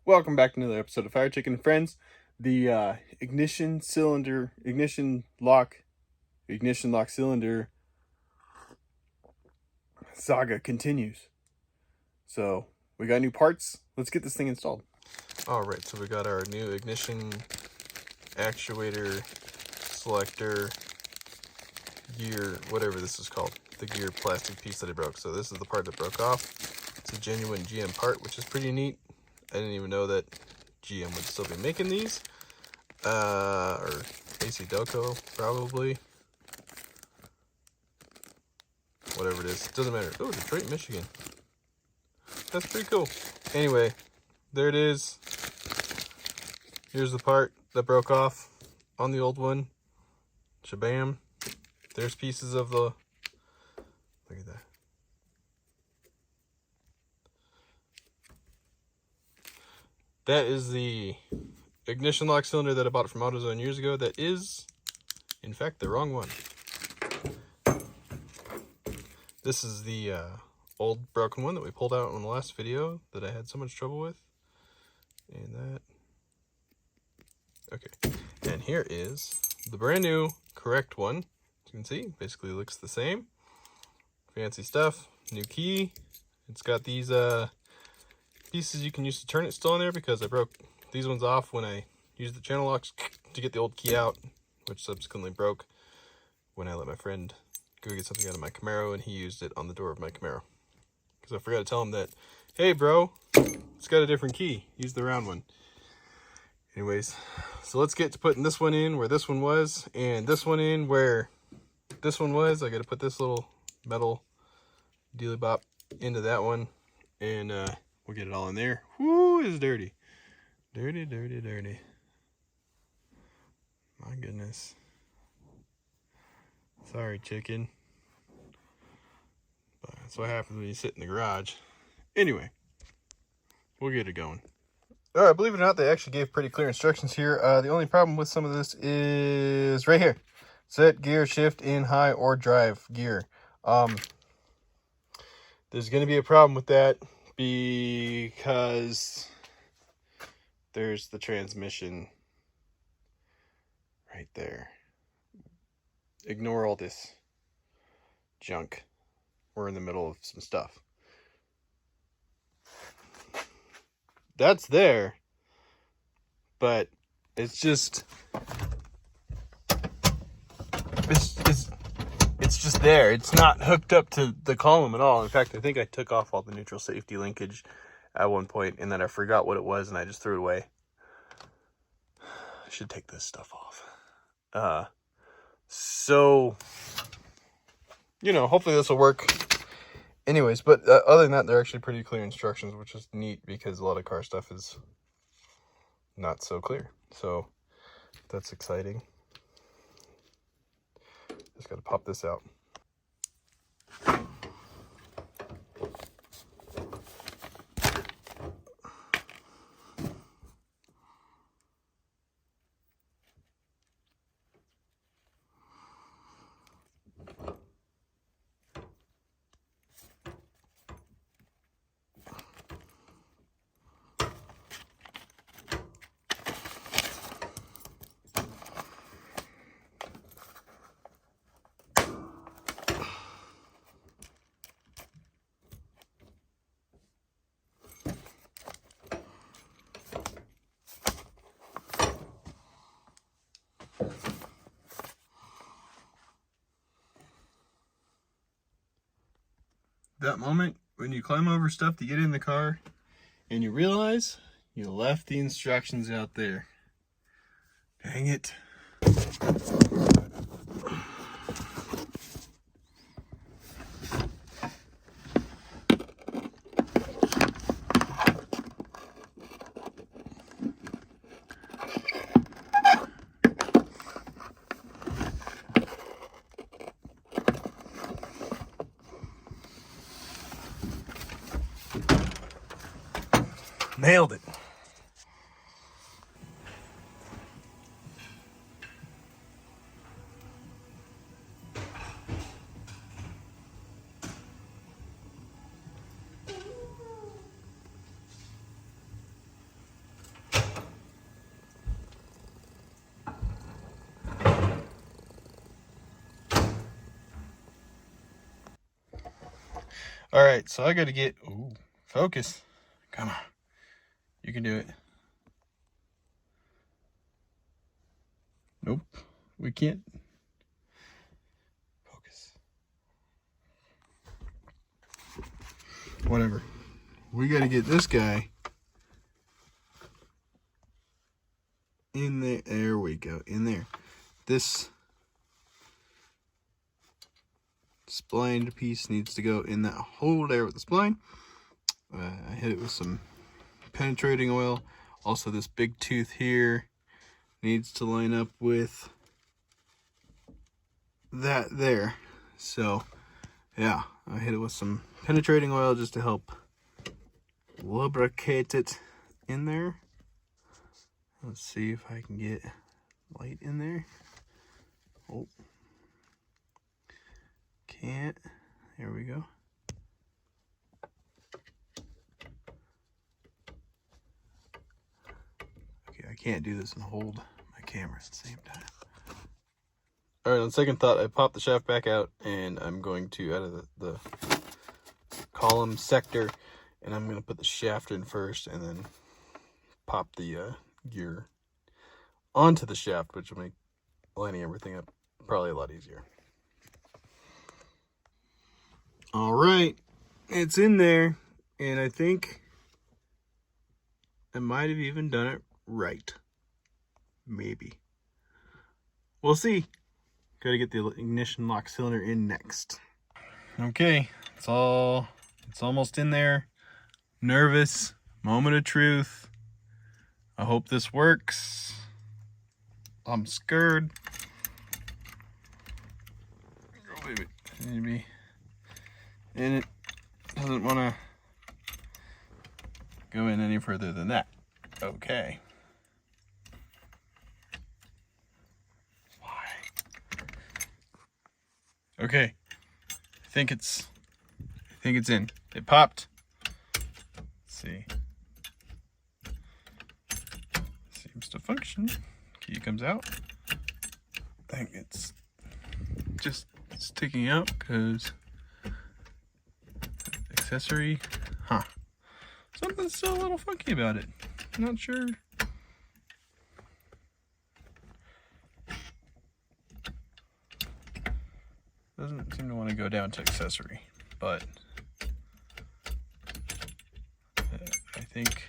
Welcome back to another episode of Fire Chicken Friends. The ignition lock cylinder saga continues. So we got new parts. Let's get this thing installed. All right, so we got our new ignition actuator selector gear, whatever this is called, the gear plastic piece that I broke. So this is the part that broke off. It's a genuine GM part, which is pretty neat. I didn't even know that GM would still be making these. Or AC Delco, probably. Whatever it is. Doesn't matter. Oh, Detroit, Michigan. That's pretty cool. Anyway, there it is. Here's the part that broke off on the old one. Shabam. There's pieces of the... Look at that. That is the ignition lock cylinder that I bought from AutoZone years ago. That is, in fact, the wrong one. This is the old broken one that we pulled out in the last video that I had so much trouble with. And that. Okay. And here is the brand new correct one. As you can see, basically looks the same. Fancy stuff. New key. It's got these pieces you can use to turn it still in there, because I broke these ones off when I used the channel locks to get the old key out, which subsequently broke when I let my friend go get something out of my Camaro, and he used it on the door of my Camaro. Because I forgot to tell him that, hey bro, it's got a different key. Use the round one. Anyways, so let's get to putting this one in where this one was, and this one in where this one was. I got to put this little metal dealy bop into that one, and we'll get it all in there. Whoo, it's dirty. Dirty, dirty, dirty. My goodness. Sorry, chicken. But that's what happens when you sit in the garage. Anyway, we'll get it going. Alright, believe it or not, they actually gave pretty clear instructions here. The only problem with some of this is right here. Set gear shift in high or drive gear. There's going to be a problem with that, because there's the transmission right there. Ignore all this junk. We're in the middle of some stuff. That's there, but it's just it's just there. It's not hooked up to the column at all. In fact, I think I took off all the neutral safety linkage at one point, and then I forgot what it was, and I just threw it away. I should take this stuff off. So, you know, hopefully this will work. Anyways, but other than that, they're actually pretty clear instructions, which is neat, because a lot of car stuff is not so clear. So that's exciting. Just got to pop this out. That moment when you climb over stuff to get in the car and you realize you left the instructions out there. Dang it. Nailed it. All right, so I got to get, ooh, focus. Come on. You can do it. Nope, we can't. Focus. Whatever. We got to get this guy in there. There we go, in there. This splined piece needs to go in that hole there with the spline. I hit it with some penetrating oil. Also, this big tooth here needs to line up with that there. So yeah, I hit it with some penetrating oil just to help lubricate it in there. Let's see if I can get light in there. Oh, can't. There we go. Okay, I can't do this and hold my camera at the same time. All right, on second thought, I popped the shaft back out, and I'm going to, out of the column sector, and I'm going to put the shaft in first, and then pop the gear onto the shaft, which will make lining everything up probably a lot easier. All right, it's in there, and I think I might have even done it right. Maybe. We'll see. Got to get the ignition lock cylinder in next. Okay, it's almost in there. Nervous, moment of truth. I hope this works. I'm scared. Oh, wait, maybe. And it doesn't want to go in any further than that. Okay. Why? Okay. I think it's in. It popped. Let's see. Seems to function. Key comes out. I think it's just sticking out because accessory. Huh. Something's still a little funky about it. Not sure. Doesn't seem to want to go down to accessory, but I think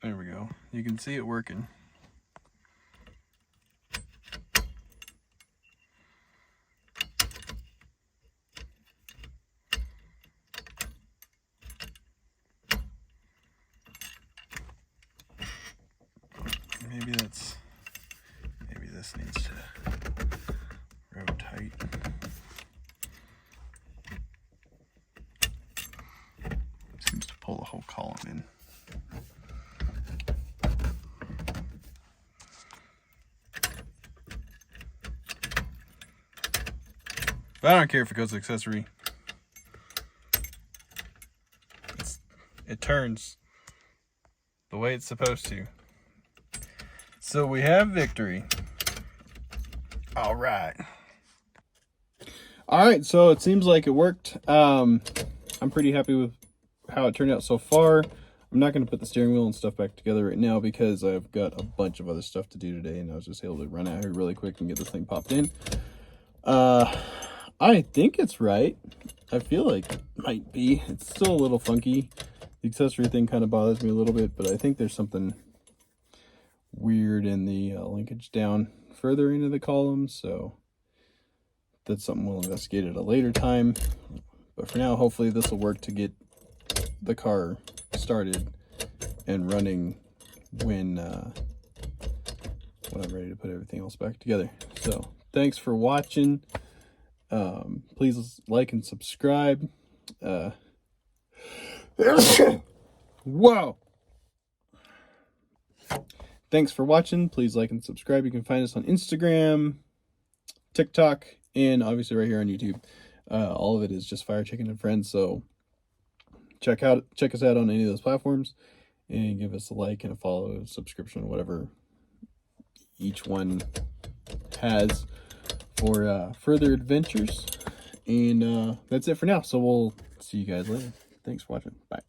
there we go. You can see it working. Maybe this needs to rotate. Seems to pull the whole column in. But I don't care if it goes to accessory. It turns the way it's supposed to. So we have victory. All right. All right, so it seems like it worked. I'm pretty happy with how it turned out so far. I'm not going to put the steering wheel and stuff back together right now because I've got a bunch of other stuff to do today, and I was just able to run out here really quick and get this thing popped in. I think it's right. I feel like it might be. It's still a little funky. The accessory thing kind of bothers me a little bit, but I think there's something weird in the linkage down further into the column, so that's something we'll investigate at a later time. But for now, hopefully this will work to get the car started and running when I'm ready to put everything else back together. So thanks for watching. Please like and subscribe. Whoa! Thanks for watching. Please like and subscribe. You can find us on Instagram, TikTok, and obviously right here on YouTube. All of it is just Fire Chicken and Friends. So check us out on any of those platforms, and give us a like and a follow, subscription, whatever each one has for further adventures. And that's it for now. So we'll see you guys later. Thanks for watching. Bye.